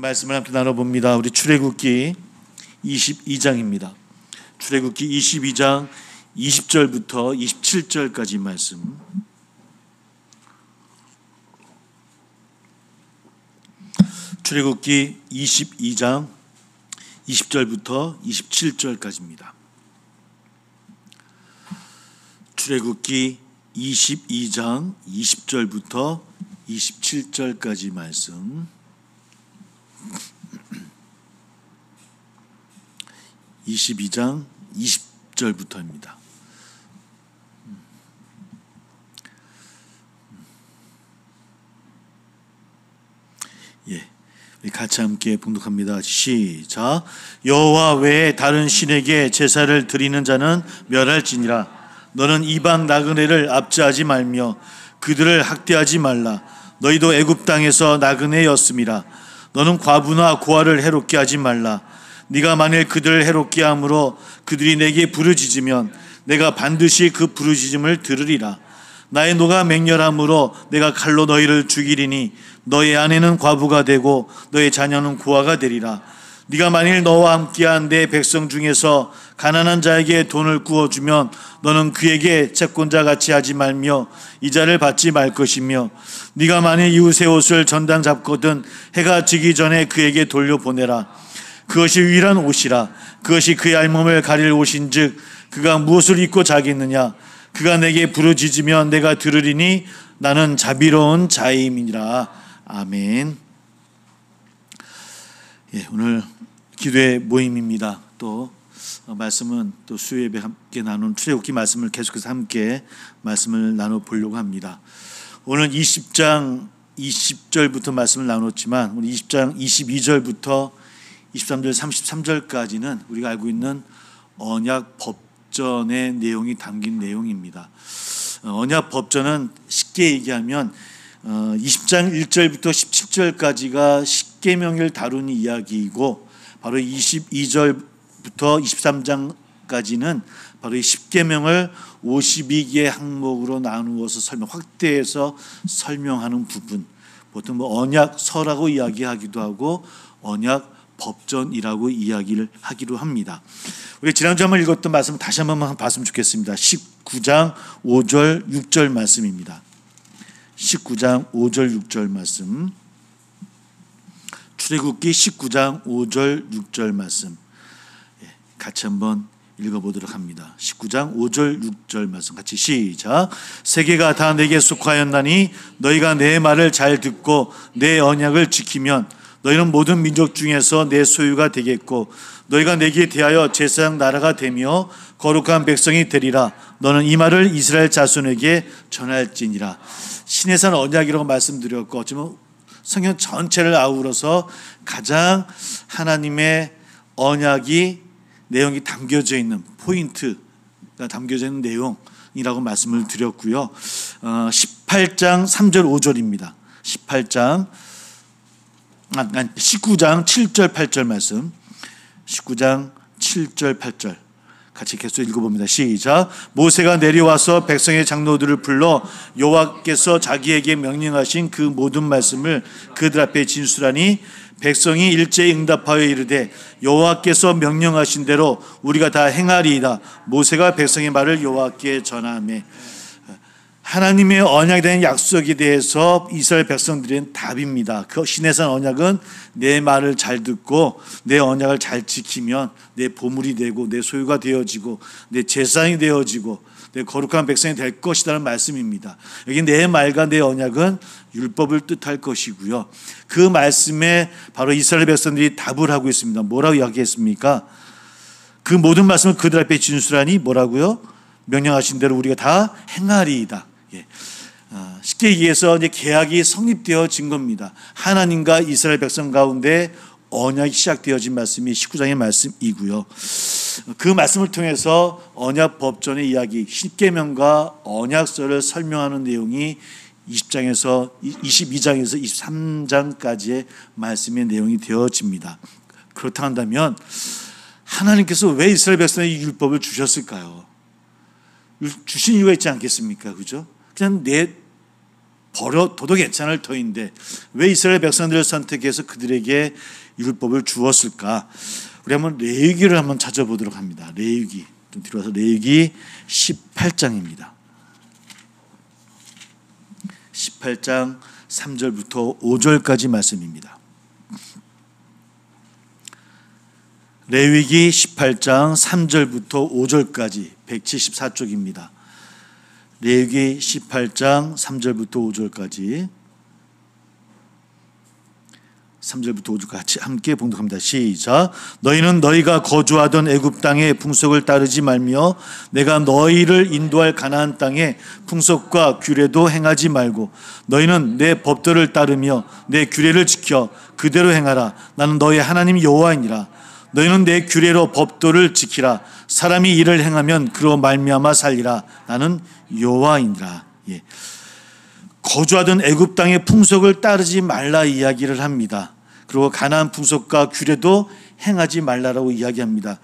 말씀을 함께 나눠봅니다. 우리 출애굽기 22장입니다. 출애굽기 22장 20절부터 27절까지 말씀. 출애굽기 22장 20절부터 27절까지입니다. 출애굽기 22장 20절부터 27절까지 말씀. 22장 20절부터입니다. 우리 같이 함께 봉독합니다. 시작. 여호와 외에 다른 신에게 제사를 드리는 자는 멸할지니라. 너는 이방 나그네를 압제하지 말며 그들을 학대하지 말라. 너희도 애굽 땅에서 나그네였음이라. 너는 과부나 고아를 해롭게 하지 말라. 네가 만일 그들을 해롭게 함으로 그들이 내게 부르짖으면 내가 반드시 그 부르짖음을 들으리라. 나의 노가 맹렬함으로 내가 칼로 너희를 죽이리니 너의 아내는 과부가 되고 너의 자녀는 고아가 되리라. 네가 만일 너와 함께한 내 백성 중에서 가난한 자에게 돈을 구워주면 너는 그에게 채권자같이 하지 말며 이자를 받지 말 것이며 네가 만일 이웃의 옷을 전당 잡거든 해가 지기 전에 그에게 돌려보내라. 그것이 유일한 옷이라. 그것이 그의 알몸을 가릴 옷인즉 그가 무엇을 입고 자겠느냐. 그가 내게 부르짖으면 내가 들으리니 나는 자비로운 자임이니라. 아멘. 오늘 기도의 모임입니다. 또 말씀은 또 수요예배 함께 나눈 출애굽기 말씀을 계속해서 함께 말씀을 나눠보려고 합니다. 오늘 20장 20절부터 말씀을 나눴지만 우리 20장 22절부터 23절 33절까지는 우리가 알고 있는 언약 법전의 내용이 담긴 내용입니다. 언약 법전은 쉽게 얘기하면 20장 1절부터 17절까지가 십계명을 다룬 이야기이고 바로 22절부터 23장까지는 바로 이 십계명을 52개의 항목으로 나누어서 확대해서 설명하는 부분, 보통 언약서라고 이야기하기도 하고 언약 법전이라고 이야기를 하기로 합니다. 우리 지난주에 한번 읽었던 말씀 다시 한번 봤으면 좋겠습니다. 19장 5절 6절 말씀입니다. 19장 5절 6절 말씀. 출애굽기 19장 5절 6절 말씀 같이 한번 읽어보도록 합니다. 19장 5절 6절 말씀 같이 시작. 세계가 다 내게 속하였나니 너희가 내 말을 잘 듣고 내 언약을 지키면 너희는 모든 민족 중에서 내 소유가 되겠고 너희가 내게 대하여 제사장 나라가 되며 거룩한 백성이 되리라. 너는 이 말을 이스라엘 자손에게 전할지니라. 시내산 언약이라고 말씀드렸고 어쩌면 성경 전체를 아우러서 가장 하나님의 언약이 내용이 담겨져 있는 포인트가 담겨져 있는 내용이라고 말씀을 드렸고요. 18장 3절 5절입니다. 19장 7절 8절 말씀. 19장 7절 8절 같이 계속 읽어봅니다. 시작. 모세가 내려와서 백성의 장로들을 불러 여호와께서 자기에게 명령하신 그 모든 말씀을 그들 앞에 진술하니 백성이 일제히 응답하여 이르되 여호와께서 명령하신 대로 우리가 다 행하리이다. 모세가 백성의 말을 여호와께 전하매. 하나님의 언약에 대한 약속에 대해서 이스라엘 백성들은 답입니다. 그 시내산 언약은 내 말을 잘 듣고 내 언약을 잘 지키면 내 보물이 되고 내 소유가 되어지고 내 재산이 되어지고 내 거룩한 백성이 될 것이라는 말씀입니다. 여기 내 말과 내 언약은 율법을 뜻할 것이고요. 그 말씀에 바로 이스라엘 백성들이 답을 하고 있습니다. 뭐라고 이야기했습니까? 그 모든 말씀을 그들 앞에 진술하니 뭐라고요? 명령하신 대로 우리가 다 행하리이다. 쉽게 얘기해서 이제 계약이 성립되어진 겁니다. 하나님과 이스라엘 백성 가운데 언약이 시작되어진 말씀이 19장의 말씀이고요. 그 말씀을 통해서 언약 법전의 이야기, 십계명과 언약서를 설명하는 내용이 20장에서 22장에서 23장까지의 말씀의 내용이 되어집니다. 그렇다 한다면 하나님께서 왜 이스라엘 백성에게 율법을 주셨을까요? 주신 이유가 있지 않겠습니까? 그죠? 그냥 버려둬도 괜찮을 터인데 왜 이스라엘 백성들을 선택해서 그들에게 율법을 주었을까? 우리 한번 레위기를 한번 찾아보도록 합니다. 레위기 좀 뒤로 와서 레위기 18장입니다. 18장 3절부터 5절까지 말씀입니다. 레위기 18장 3절부터 5절까지 174쪽입니다. 레위기 18장 3절부터 5절까지 3절부터 5절까지 같이 함께 봉독합니다. 시작. 너희는 너희가 거주하던 애굽 땅의 풍속을 따르지 말며 내가 너희를 인도할 가나안 땅의 풍속과 규례도 행하지 말고 너희는 내 법도를 따르며 내 규례를 지켜 그대로 행하라. 나는 너희 하나님 여호와이니라. 너희는 내 규례로 법도를 지키라. 사람이 이를 행하면 그로 말미암아 살리라. 나는 여호와이니라. 예. 거주하던 애굽 땅의 풍속을 따르지 말라 이야기를 합니다. 그리고 가나안 풍속과 규례도 행하지 말라라고 이야기합니다.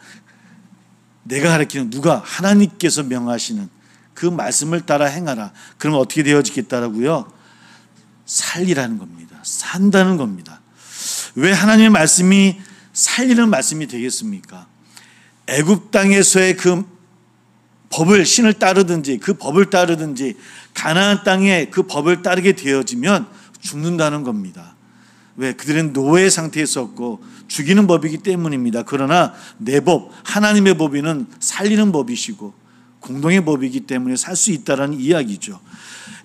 내가 가르치는 누가 하나님께서 명하시는 그 말씀을 따라 행하라. 그러면 어떻게 되어지겠다라고요? 살리라는 겁니다. 산다는 겁니다. 왜 하나님의 말씀이 살리는 말씀이 되겠습니까? 애굽 땅에서의 그 법을 신을 따르든지 그 법을 따르든지 가나안 땅에 그 법을 따르게 되어지면 죽는다는 겁니다. 왜? 그들은 노예 상태에 있었고 죽이는 법이기 때문입니다. 그러나 내 법, 하나님의 법이는 살리는 법이시고 공동의 법이기 때문에 살 수 있다는 이야기죠.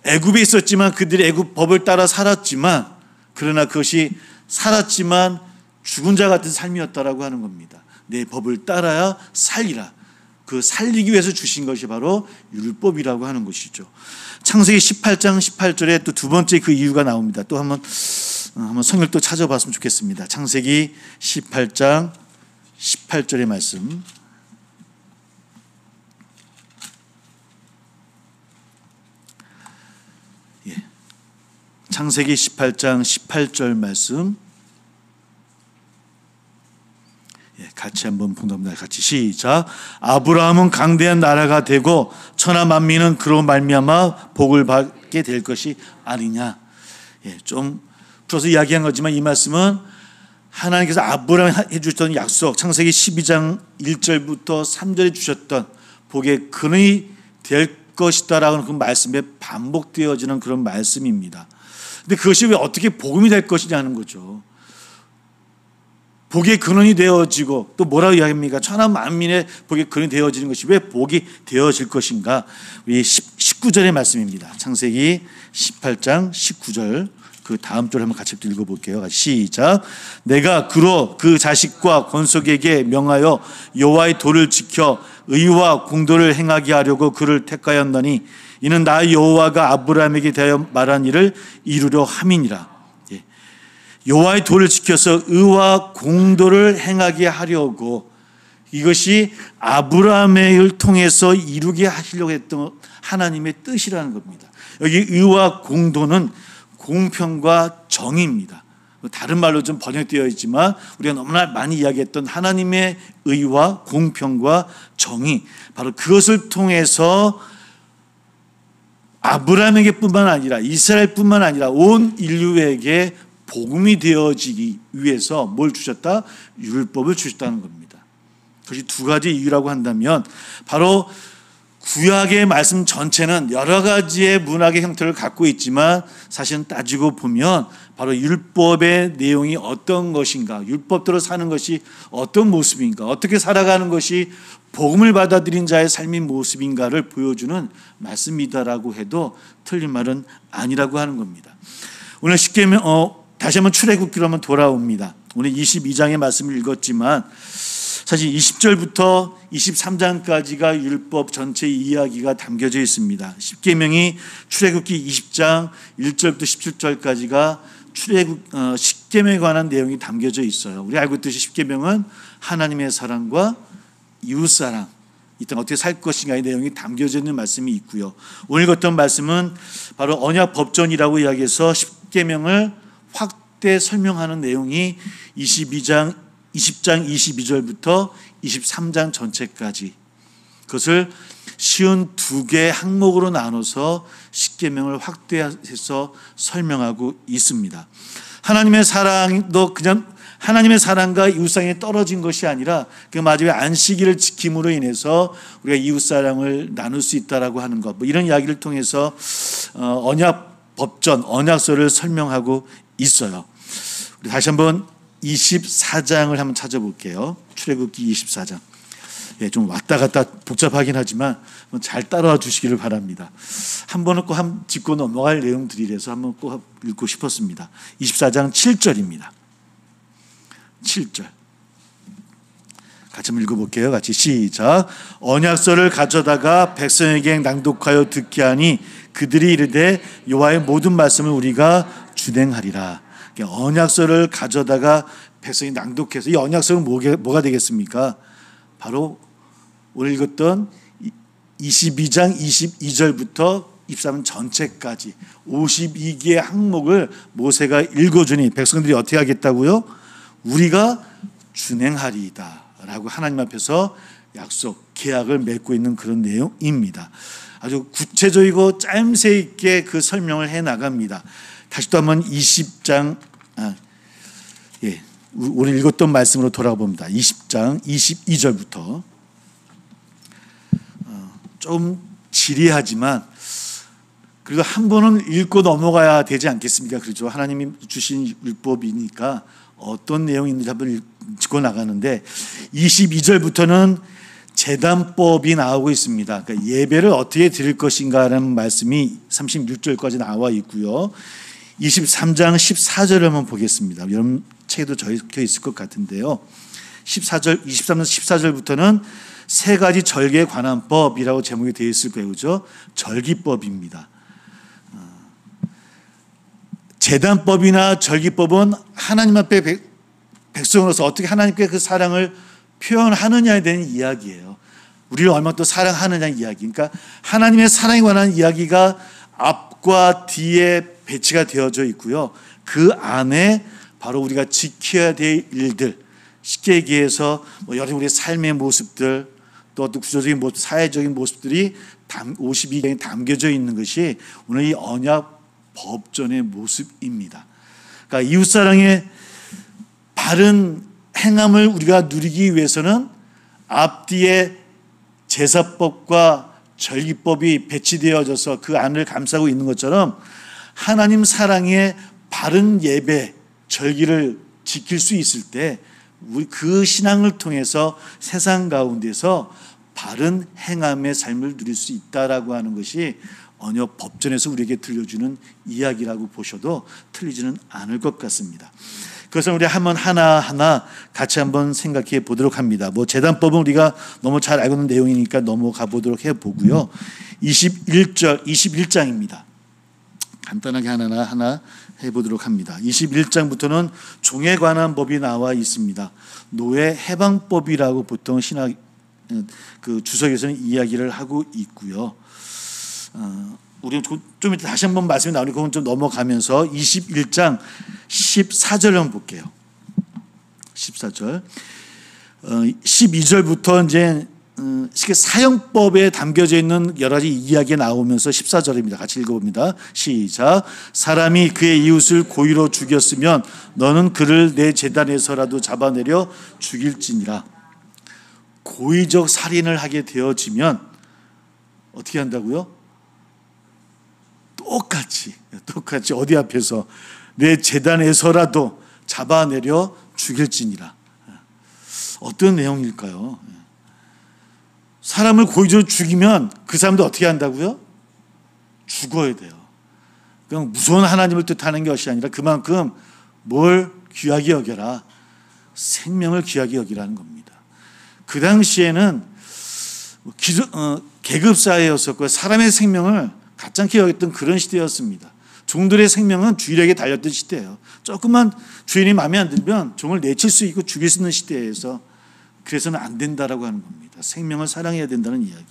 애굽에 있었지만 그들이 애굽 법을 따라 살았지만 그러나 그것이 살았지만 죽은 자 같은 삶이었다라고 하는 겁니다. 내 법을 따라야 살리라. 그 살리기 위해서 주신 것이 바로 율법이라고 하는 것이죠. 창세기 18장 18절에 또 두 번째 그 이유가 나옵니다. 또 한번 성경을 또 찾아봤으면 좋겠습니다. 창세기 18장 18절의 말씀. 예. 창세기 18장 18절 말씀. 같이 한번 봉독합니다. 같이 시작. 아브라함은 강대한 나라가 되고 천하 만민은 그로 말미암아 복을 받게 될 것이 아니냐. 좀 풀어서 이야기한 거지만 이 말씀은 하나님께서 아브라함에 주셨던 약속, 창세기 12장 1절부터 3절에 주셨던 복의 근원이 될 것이다라는 그 말씀에 반복되어지는 그런 말씀입니다. 근데 그것이 왜 어떻게 복음이 될 것이냐는 거죠. 복의 근원이 되어지고 또 뭐라고 이야기합니까? 천하 만민의 복의 근원이 되어지는 것이 왜 복이 되어질 것인가? 우리 19절의 말씀입니다. 창세기 18장 19절 그 다음 절 한번 같이 읽어볼게요. 시작. 내가 그로 그 자식과 권속에게 명하여 여호와의 도를 지켜 의와 공도를 행하게 하려고 그를 택하였나니 이는 나 여호와가 아브라함에게 대하여 말한 일을 이루려 함이니라. 여호와의 도를 지켜서 의와 공도를 행하게 하려고 이것이 아브라함을 통해서 이루게 하시려고 했던 하나님의 뜻이라는 겁니다. 여기 의와 공도는 공평과 정의입니다. 다른 말로 좀 번역되어 있지만 우리가 너무나 많이 이야기했던 하나님의 의와 공평과 정의, 바로 그것을 통해서 아브라함에게 뿐만 아니라 이스라엘뿐만 아니라 온 인류에게 복음이 되어지기 위해서 뭘 주셨다? 율법을 주셨다는 겁니다. 그것이 두 가지 이유라고 한다면 바로 구약의 말씀 전체는 여러 가지의 문학의 형태를 갖고 있지만 사실은 따지고 보면 바로 율법의 내용이 어떤 것인가, 율법대로 사는 것이 어떤 모습인가, 어떻게 살아가는 것이 복음을 받아들인 자의 삶의 모습인가를 보여주는 말씀이다라고 해도 틀린 말은 아니라고 하는 겁니다. 오늘 십계명 다시 한번 출애굽기로 한번 돌아옵니다. 오늘 22장의 말씀을 읽었지만 사실 20절부터 23장까지가 율법 전체 이야기가 담겨져 있습니다. 십계명이 출애굽기 20장 1절부터 17절까지가 십계명에 관한 내용이 담겨져 있어요. 우리 알고 있듯이 십계명은 하나님의 사랑과 이웃사랑, 이 땅 어떻게 살 것인가의 내용이 담겨져 있는 말씀이 있고요. 오늘 읽었던 말씀은 바로 언약 법전이라고 이야기해서 십계명을 확대 설명하는 내용이 20장 22절부터 23장 전체까지. 그것을 쉬운 두 개의 항목으로 나눠서 십계명을 확대해서 설명하고 있습니다. 하나님의 사랑도 그냥 하나님의 사랑과 이웃사랑이 떨어진 것이 아니라 그 마지막에 안식일을 지킴으로 인해서 우리가 이웃사랑을 나눌 수 있다라고 하는 것, 이런 이야기를 통해서 언약 법전, 언약서를 설명하고 있어요. 우리 다시 한번 24장을 한번 찾아볼게요. 출애굽기 24장. 좀 왔다 갔다 복잡하긴 하지만 잘 따라와 주시기를 바랍니다. 한 번은 꼭 짚고 넘어갈 내용들이라서 한번 꼭 읽고 싶었습니다. 24장 7절입니다. 7절 같이 한번 읽어볼게요. 같이 시작. 언약서를 가져다가 백성에게 낭독하여 듣게 하니 그들이 이르되 여호와의 모든 말씀을 우리가 준행하리라. 언약서를 가져다가 백성이 낭독해서, 이 언약서는 뭐가 되겠습니까? 바로 오늘 읽었던 22장 22절부터 23장 전체까지 52개의 항목을 모세가 읽어주니 백성들이 어떻게 하겠다고요? 우리가 준행하리이다 라고 하나님 앞에서 약속, 계약을 맺고 있는 그런 내용입니다. 아주 구체적이고 짜임새 있게 그 설명을 해 나갑니다. 다시 또 한번 20장 오늘 읽었던 말씀으로 돌아가 봅니다. 20장 22절부터 좀 지리하지만 그리고 한 번은 읽고 넘어가야 되지 않겠습니까? 그렇죠. 하나님이 주신 율법이니까 어떤 내용이 있는지 한번 짚고 나가는데 22절부터는 제단법이 나오고 있습니다. 그러니까 예배를 어떻게 드릴 것인가라는 말씀이 36절까지 나와 있고요. 23장 14절을 한번 보겠습니다. 여러분 책에도 적혀 있을 것 같은데요. 23장 14절부터는 세 가지 절기에 관한 법이라고 제목이 되어 있을 거예요. 그렇죠? 절기법입니다. 제단법이나 절기법은 하나님 앞에 백성으로서 어떻게 하나님께 그 사랑을 표현하느냐에 대한 이야기예요. 우리를 얼마나 또 사랑하느냐 이야기. 그러니까 하나님의 사랑에 관한 이야기가 앞과 뒤에 배치가 되어져 있고요. 그 안에 바로 우리가 지켜야 될 일들, 쉽게 얘기해서 여러 우리의 삶의 모습들, 또 어떤 구조적인 모습, 사회적인 모습들이 52장에 담겨져 있는 것이 오늘 이 언약 법전의 모습입니다. 그러니까 이웃사랑의 바른 행함을 우리가 누리기 위해서는 앞뒤에 제사법과 절기법이 배치되어져서 그 안을 감싸고 있는 것처럼 하나님 사랑의 바른 예배, 절기를 지킬 수 있을 때 그 신앙을 통해서 세상 가운데서 바른 행함의 삶을 누릴 수 있다라고 하는 것이 언약 법전에서 우리에게 들려주는 이야기라고 보셔도 틀리지는 않을 것 같습니다. 그래서 우리 한번 하나하나 같이 한번 생각해 보도록 합니다. 제단법은 우리가 너무 잘 알고 있는 내용이니까 넘어가 보도록 해보고요. 21장입니다. 간단하게 하나 해보도록 합니다. 21장부터는 종에 관한 법이 나와 있습니다. 노예 해방법이라고 보통 신학 그 주석에서는 이야기를 하고 있고요. 우리 좀 이따 다시 한번 말씀이 나오니까 그건 좀 넘어가면서 21장 14절을 한번 볼게요. 14절, 12절부터 이제 사형법에 담겨져 있는 여러 가지 이야기가 나오면서 14절입니다. 같이 읽어봅니다. 시작. 사람이 그의 이웃을 고의로 죽였으면 너는 그를 내 제단에서라도 잡아내려 죽일지니라. 고의적 살인을 하게 되어지면 어떻게 한다고요? 똑같이 어디 앞에서 내 제단에서라도 잡아내려 죽일지니라. 어떤 내용일까요? 사람을 고의적으로 죽이면 그 사람도 어떻게 한다고요? 죽어야 돼요. 그냥 무서운 하나님을 뜻하는 것이 아니라 그만큼 뭘 귀하게 여겨라? 생명을 귀하게 여기라는 겁니다. 그 당시에는 계급사회였었고 사람의 생명을 가짜게 여겼던 그런 시대였습니다. 종들의 생명은 주인에게 달렸던 시대예요. 조금만 주인이 마음에 안 들면 종을 내칠 수 있고 죽일 수 있는 시대에서 그래서는 안 된다라고 하는 겁니다. 생명을 사랑해야 된다는 이야기.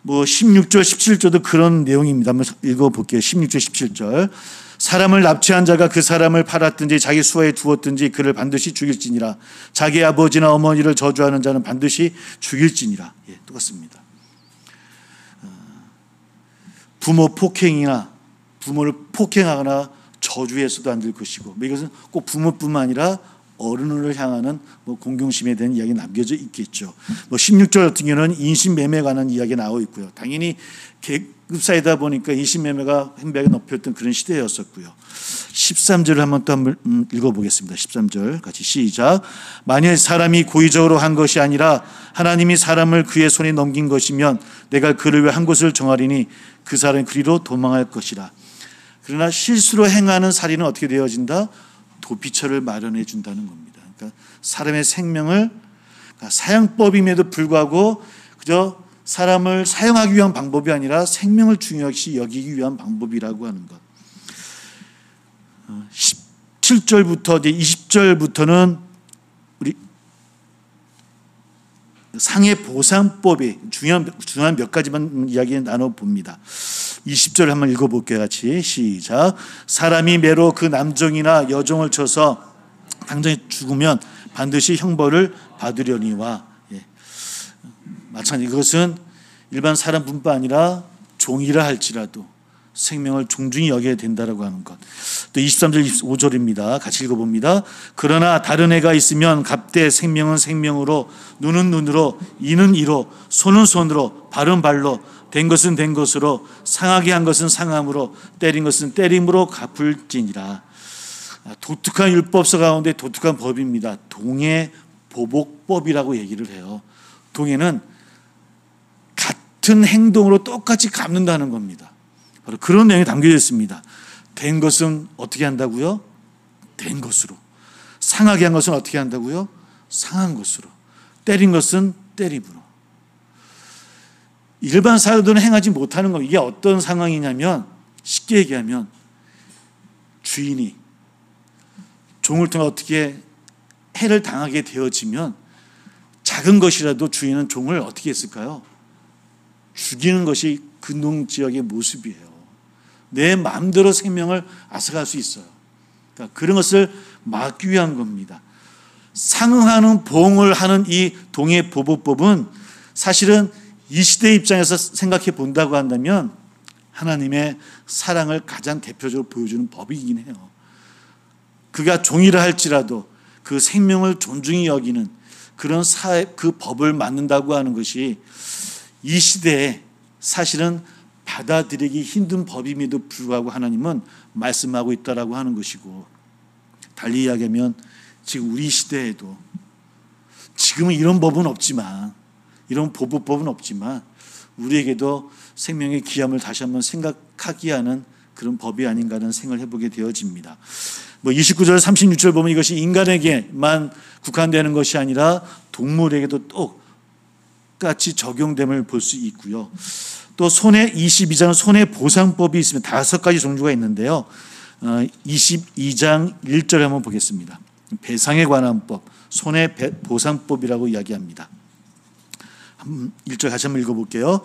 16절 17절도 그런 내용입니다. 한번 읽어볼게요. 16절 17절. 사람을 납치한 자가 그 사람을 팔았든지 자기 수하에 두었든지 그를 반드시 죽일지니라. 자기 아버지나 어머니를 저주하는 자는 반드시 죽일지니라. 똑같습니다. 부모 폭행이나 부모를 폭행하거나 저주해서도 안 될 것이고, 이것은 꼭 부모뿐만 아니라 어른을 향하는 공경심에 대한 이야기 남겨져 있겠죠. 16절 같은 경우는 인신매매에 관한 이야기가 나오고 있고요. 당연히 계급사이다 보니까 인신매매가 행배하게 높였던 그런 시대였었고요. 13절을 한번 읽어보겠습니다. 13절 같이 시작. 만일 사람이 고의적으로 한 것이 아니라 하나님이 사람을 그의 손에 넘긴 것이면 내가 그를 위해 한 곳을 정하리니 그 사람이 그리로 도망할 것이라. 그러나 실수로 행하는 살인은 어떻게 되어진다? 도피처를 마련해 준다는 겁니다. 그러니까 사람의 생명을, 사형법임에도 불구하고 그저 사람을 사용하기 위한 방법이 아니라 생명을 중요시 여기기 위한 방법이라고 하는 것. 17절부터 이제 20절부터는 우리 상해 보상법이 중요한 몇 가지만 이야기 나눠봅니다. 20절 한번 읽어볼게요. 같이 시작. 사람이 매로 그 남종이나 여종을 쳐서 당장에 죽으면 반드시 형벌을 받으려니와. 마찬가지 이것은 일반 사람뿐만 아니라 종이라 할지라도 생명을 존중히 여겨야 된다라고 하는 것. 또 23절 25절입니다. 같이 읽어봅니다. 그러나 다른 애가 있으면 갑대 생명은 생명으로, 눈은 눈으로, 이는 이로, 손은 손으로, 발은 발로, 된 것은 된 것으로, 상하게 한 것은 상함으로, 때린 것은 때림으로 갚을지니라. 독특한 율법서 가운데 독특한 법입니다. 동해 보복법이라고 얘기를 해요. 동해는 같은 행동으로 똑같이 갚는다는 겁니다. 바로 그런 내용이 담겨져 있습니다. 된 것은 어떻게 한다고요? 된 것으로. 상하게 한 것은 어떻게 한다고요? 상한 것으로. 때린 것은 때림으로. 일반 사람들은 행하지 못하는 것. 이게 어떤 상황이냐면, 쉽게 얘기하면 주인이 종을 통해 어떻게 해를 당하게 되어지면 작은 것이라도 주인은 종을 어떻게 했을까요? 죽이는 것이 근동지역의 모습이에요. 내 마음대로 생명을 앗아갈 수 있어요. 그러니까 그런 것을 막기 위한 겁니다. 상응하는 보응을 하는 이 동해 보복법은 사실은 이 시대 입장에서 생각해 본다고 한다면 하나님의 사랑을 가장 대표적으로 보여주는 법이긴 해요. 그가 종이라 할지라도 그 생명을 존중히 여기는 그런 그 법을 만든다고 하는 것이 이 시대에 사실은 받아들이기 힘든 법임에도 불구하고 하나님은 말씀하고 있다라고 하는 것이고, 달리 이야기하면 지금 우리 시대에도 지금은 이런 법은 없지만, 이런 보복법은 없지만 우리에게도 생명의 귀함을 다시 한번 생각하게 하는 그런 법이 아닌가 하는 생각을 해보게 되어집니다. 29절 36절 보면 이것이 인간에게만 국한되는 것이 아니라 동물에게도 똑같이 적용됨을 볼 수 있고요. 또 손해 22장 손해 보상법이 있으면 5가지 종류가 있는데요. 22장 1절에 한번 보겠습니다. 배상에 관한 법, 손해 보상법이라고 이야기합니다. 1절 다시 한번 읽어볼게요.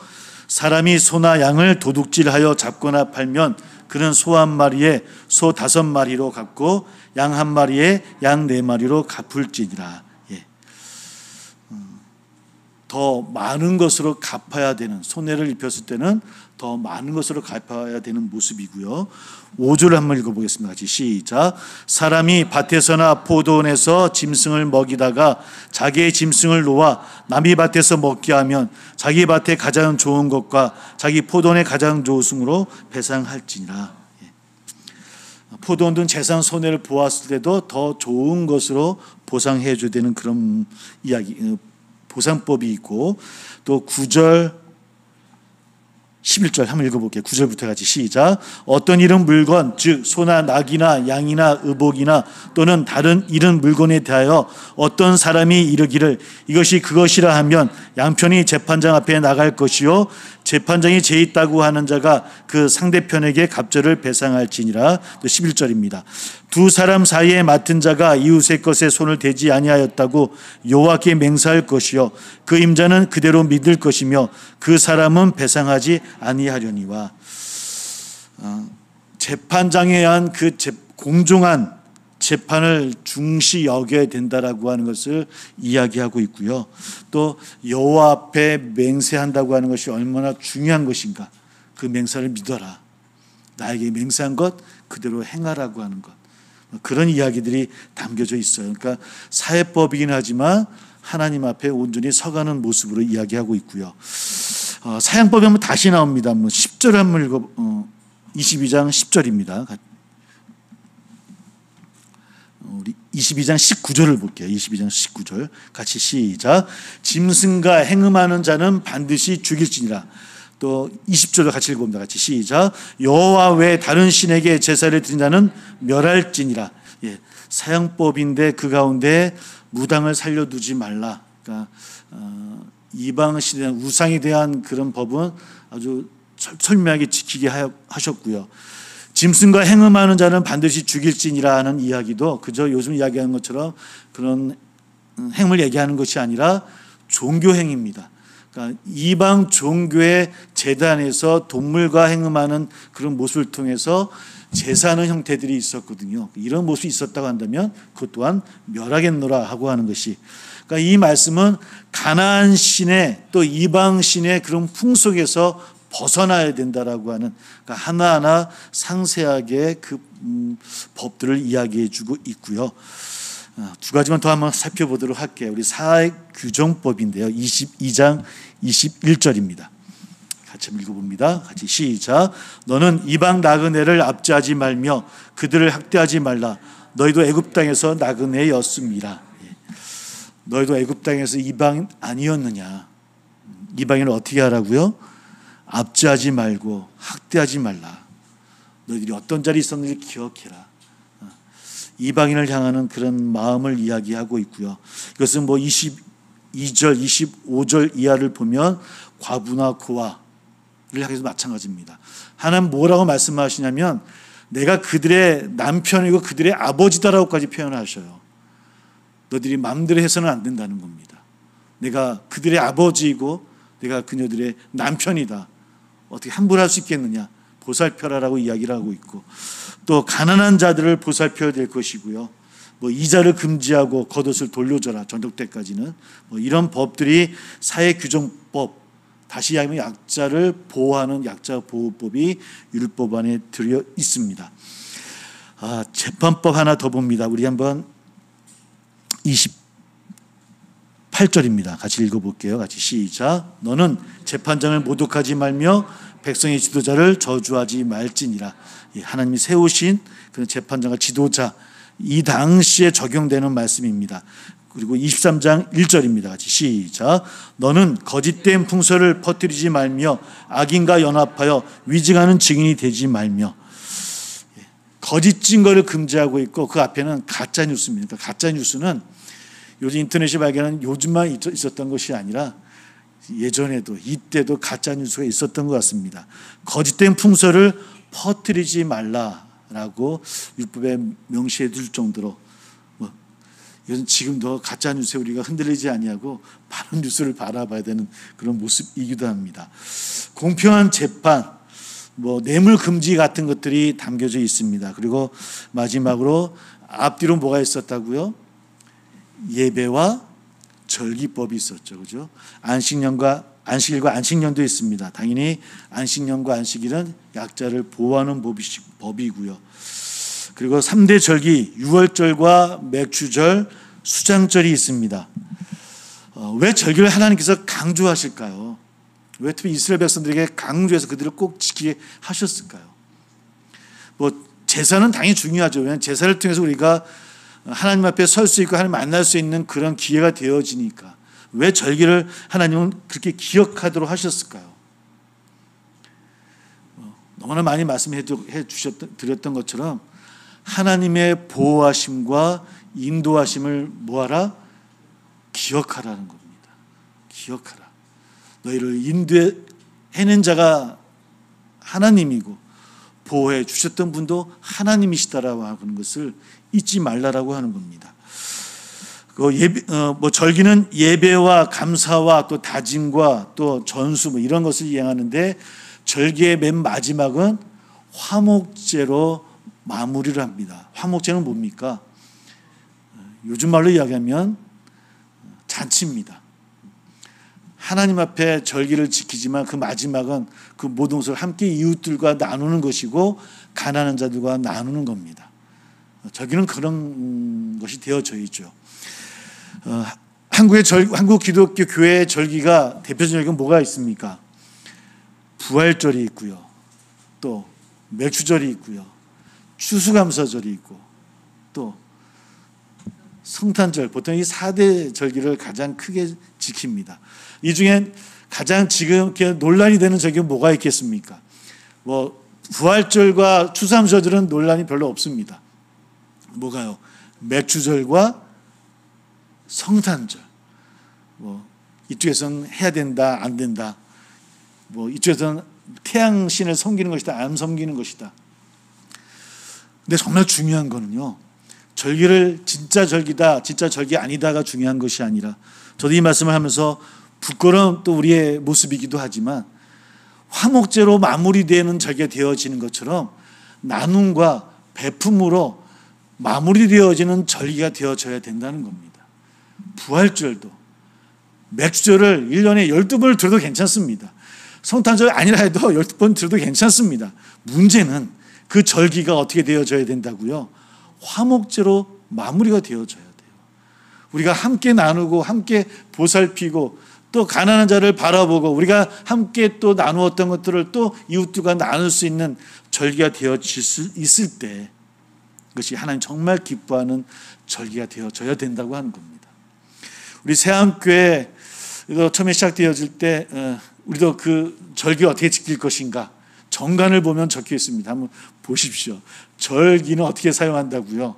사람이 소나 양을 도둑질하여 잡거나 팔면 그는 소 한 마리에 소 5마리로 갚고 양 한 마리에 양 4마리로 갚을지니라. 더 많은 것으로 갚아야 되는, 손해를 입혔을 때는 더 많은 것으로 갚아야 되는 모습이고요. 5절을 한번 읽어보겠습니다. 같이 시작. 사람이 밭에서나 포도원에서 짐승을 먹이다가 자기의 짐승을 놓아 남의 밭에서 먹게 하면 자기 밭에 가장 좋은 것과 자기 포도원에 가장 좋은 것으로 배상할지니라. 포도원은 재산 손해를 보았을 때도 더 좋은 것으로 보상해 줘야 되는 그런 이야기, 보상법이 있고, 또 9절 11절 한번 읽어볼게요. 9절부터 같이 시작. 어떤 이런 물건, 즉 소나 낙이나 양이나 의복이나 또는 다른 이런 물건에 대하여 어떤 사람이 이르기를 이것이 그것이라 하면 양편이 재판장 앞에 나갈 것이요 재판장이 죄 있다고 하는 자가 그 상대편에게 갑절을 배상할지니라. 또 11절입니다. 두 사람 사이에 맡은 자가 이웃의 것에 손을 대지 아니하였다고 여호와께 맹세할 것이요 그 임자는 그대로 믿을 것이며 그 사람은 배상하지 아니하려니와. 재판장에 의한 그 공정한 재판을 중시 여겨야 된다라고 하는 것을 이야기하고 있고요. 또 여호와 앞에 맹세한다고 하는 것이 얼마나 중요한 것인가. 그 맹세를 믿어라. 나에게 맹세한 것 그대로 행하라고 하는 것. 그런 이야기들이 담겨져 있어요. 그러니까 사회법이긴 하지만 하나님 앞에 온전히 서가는 모습으로 이야기하고 있고요. 사형법이 한번 다시 나옵니다. 10절 한번 읽어 22장 10절입니다. 우리 22장 19절을 볼게요. 22장 19절 같이 시작. 짐승과 행음하는 자는 반드시 죽일지니라. 또 20절도 같이 읽어봅니다. 같이 시작. 여호와 외 다른 신에게 제사를 드린 자는 멸할지니라. 예, 사형법인데 그 가운데 무당을 살려두지 말라. 그러니까 이방 신에 대한 우상에 대한 그런 법은 아주 철저하게 지키게 하셨고요. 짐승과 행음하는 자는 반드시 죽일지니라 하는 이야기도 그저 요즘 이야기하는 것처럼 그런 행을 얘기하는 것이 아니라 종교행입니다. 그러니까 이방 종교의 제단에서 동물과 행음하는 그런 모습을 통해서 제사하는 형태들이 있었거든요. 이런 모습이 있었다고 한다면 그것 또한 멸하겠노라 하고 하는 것이, 그러니까 이 말씀은 가나안 신의 또 이방 신의 그런 풍속에서 벗어나야 된다라고 하는, 그러니까 하나하나 상세하게 그 법들을 이야기해주고 있고요. 두 가지만 더 한번 살펴보도록 할게요. 우리 사회규정법인데요. 22장 21절입니다. 같이 읽어봅니다. 같이 시작. 너는 이방 나그네를 압제하지 말며 그들을 학대하지 말라. 너희도 애굽 땅에서 나그네였음이라. 너희도 애굽 땅에서 이방 아니었느냐. 이방인을 어떻게 하라고요? 압제하지 말고 학대하지 말라. 너희들이 어떤 자리에 있었는지 기억해라. 이방인을 향하는 그런 마음을 이야기하고 있고요. 이것은 22절, 25절 이하를 보면 과부나 고아를 향해서 마찬가지입니다. 하나님 뭐라고 말씀하시냐면 내가 그들의 남편이고 그들의 아버지다라고까지 표현하셔요. 너희들이 마음대로 해서는 안 된다는 겁니다. 내가 그들의 아버지이고 내가 그녀들의 남편이다. 어떻게 함부로 할 수 있겠느냐. 보살펴라라고 이야기를 하고 있고, 또 가난한 자들을 보살펴야 될 것이고요. 이자를 금지하고 겉옷을 돌려줘라. 전적 때까지는. 이런 법들이 사회규정법, 다시 이야기하면 약자를 보호하는 약자 보호법이 율법 안에 들어 있습니다. 재판법 하나 더 봅니다. 우리 한번 28절입니다. 같이 읽어볼게요. 같이 시작. 너는 재판장을 모독하지 말며 백성의 지도자를 저주하지 말지니라. 하나님이 세우신 그런 재판장과 지도자, 이 당시에 적용되는 말씀입니다. 그리고 23장 1절입니다. 같이 시작. 너는 거짓된 풍설을 퍼뜨리지 말며 악인과 연합하여 위증하는 증인이 되지 말며. 거짓 증거를 금지하고 있고 그 앞에는 가짜 뉴스입니다. 그러니까 가짜 뉴스는 요즘 인터넷이 발견한 요즘만 있었던 것이 아니라 예전에도 이때도 가짜 뉴스가 있었던 것 같습니다. 거짓된 풍설을 퍼뜨리지 말라라고 율법에 명시해 둘 정도로 이건 지금도 가짜 뉴스에 우리가 흔들리지 아니하고 바른 뉴스를 바라봐야 되는 그런 모습이기도 합니다. 공평한 재판, 뇌물 금지 같은 것들이 담겨져 있습니다. 그리고 마지막으로 앞뒤로 뭐가 있었다고요? 예배와 절기법이 있었죠. 그죠? 안식일과 안식년도 있습니다. 당연히 안식년과 안식일은 약자를 보호하는 법이고요. 그리고 3대 절기, 유월절과 맥주절, 수장절이 있습니다. 왜 절기를 하나님께서 강조하실까요? 왜 특히 이스라엘 백성들에게 강조해서 그들을 꼭 지키게 하셨을까요? 제사는 당연히 중요하죠. 왜냐하면 제사를 통해서 우리가 하나님 앞에 설 수 있고 하나님 만날 수 있는 그런 기회가 되어지니까. 왜 절기를 하나님은 그렇게 기억하도록 하셨을까요? 너무나 많이 말씀해 드렸던 것처럼 하나님의 보호하심과 인도하심을 뭐하라? 기억하라는 겁니다. 기억하라. 너희를 인도해낸 자가 하나님이고 보호해 주셨던 분도 하나님이시다라고 하는 것을 잊지 말라라고 하는 겁니다. 절기는 예배와 감사와 또 다짐과 또 전수 이런 것을 이행하는데, 절기의 맨 마지막은 화목제로 마무리를 합니다. 화목제는 뭡니까? 요즘 말로 이야기하면 잔치입니다. 하나님 앞에 절기를 지키지만 그 마지막은 그 모든 것을 함께 이웃들과 나누는 것이고 가난한 자들과 나누는 겁니다. 절기는 그런 것이 되어져 있죠. 한국 기독교 교회의 절기가 대표적인 절기가 뭐가 있습니까? 부활절이 있고요. 또 맥주절이 있고요. 추수감사절이 있고 또 성탄절, 보통 이 4대 절기를 가장 크게 지킵니다. 이 중엔 가장 지금 논란이 되는 절기가 뭐가 있겠습니까? 부활절과 추수감사절은 논란이 별로 없습니다. 뭐가요? 맥주절과 성탄절. 이쪽에서는 해야 된다, 안 된다. 이쪽에서는 태양신을 섬기는 것이다, 안 섬기는 것이다. 근데 정말 중요한 거는요, 절기를 진짜 절기다, 진짜 절기 아니다가 중요한 것이 아니라, 저도 이 말씀을 하면서 부끄러운 또 우리의 모습이기도 하지만, 화목제로 마무리되는 절기가 되어지는 것처럼 나눔과 베품으로 마무리되어지는 절기가 되어져야 된다는 겁니다. 부활절도 맥주절을 1년에 12번을 들어도 괜찮습니다. 성탄절 아니라 해도 12번 들어도 괜찮습니다. 문제는 그 절기가 어떻게 되어져야 된다고요? 화목제로 마무리가 되어져야 돼요. 우리가 함께 나누고 함께 보살피고 또 가난한 자를 바라보고 우리가 함께 또 나누었던 것들을 또 이웃들과 나눌 수 있는 절기가 되어질 수 있을 때, 그것이 하나님 정말 기뻐하는 절기가 되어져야 된다고 하는 겁니다. 우리 새한교회 처음에 시작되어질 때 우리도 그 절기 어떻게 지킬 것인가, 정관을 보면 적혀 있습니다. 한번 보십시오. 절기는 어떻게 사용한다고요?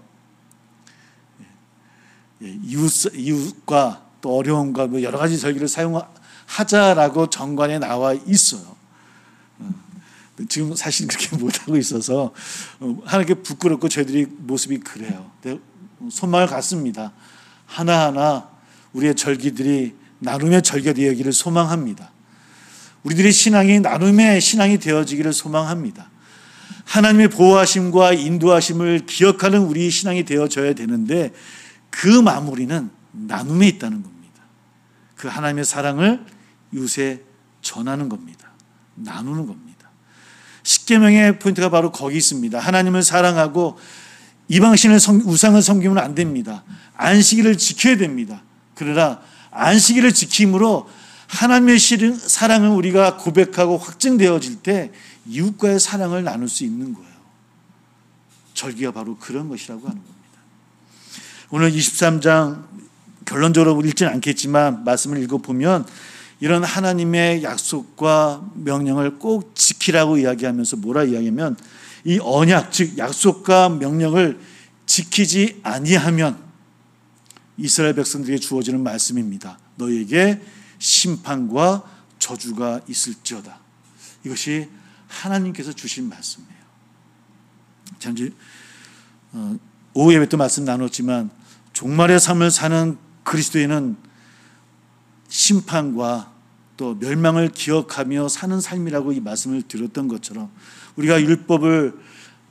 이웃과 또 어려움과 여러 가지 절기를 사용하자라고 정관에 나와 있어요. 지금 사실 그렇게 못하고 있어서 하나님께 부끄럽고 저희들이 모습이 그래요. 소망을 갖습니다. 하나하나 우리의 절기들이 나눔의 절기가 되어지기를 소망합니다. 우리들의 신앙이 나눔의 신앙이 되어지기를 소망합니다. 하나님의 보호하심과 인도하심을 기억하는 우리 신앙이 되어져야 되는데, 그 마무리는 나눔에 있다는 겁니다. 그 하나님의 사랑을 이웃에 전하는 겁니다. 나누는 겁니다. 십계명의 포인트가 바로 거기 있습니다. 하나님을 사랑하고 이방신을 우상을 섬기면 안 됩니다. 안식일을 지켜야 됩니다. 그러나 안식일을 지킴으로 하나님의 사랑을 우리가 고백하고 확증되어질 때 이웃과의 사랑을 나눌 수 있는 거예요. 절기가 바로 그런 것이라고 하는 겁니다. 오늘 23장 결론적으로 읽지는 않겠지만 말씀을 읽어보면 이런 하나님의 약속과 명령을 꼭 지키라고 이야기하면서 뭐라 이야기하면, 이 언약, 즉 약속과 명령을 지키지 아니하면 이스라엘 백성들에게 주어지는 말씀입니다. 너희에게 심판과 저주가 있을지어다. 이것이 하나님께서 주신 말씀이에요. 잠시 오후 예배 때 말씀 나눴지만, 종말의 삶을 사는 그리스도인은 심판과 또 멸망을 기억하며 사는 삶이라고 이 말씀을 드렸던 것처럼, 우리가 율법을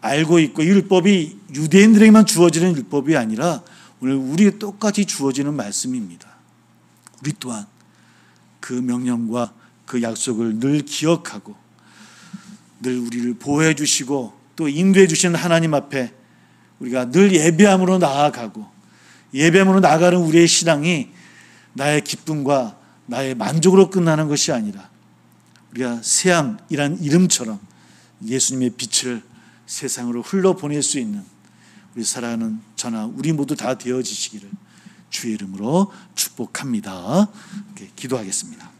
알고 있고 율법이 유대인들에게만 주어지는 율법이 아니라 오늘 우리에게 똑같이 주어지는 말씀입니다. 우리 또한 그 명령과 그 약속을 늘 기억하고 늘 우리를 보호해 주시고 또 인도해 주시는 하나님 앞에 우리가 늘 예배함으로 나아가고, 예배함으로 나아가는 우리의 신앙이 나의 기쁨과 나의 만족으로 끝나는 것이 아니라 우리가 새앙이란 이름처럼 예수님의 빛을 세상으로 흘러보낼 수 있는 우리 사랑하는 저나 우리 모두 다 되어지시기를 주의 이름으로 축복합니다. 기도하겠습니다.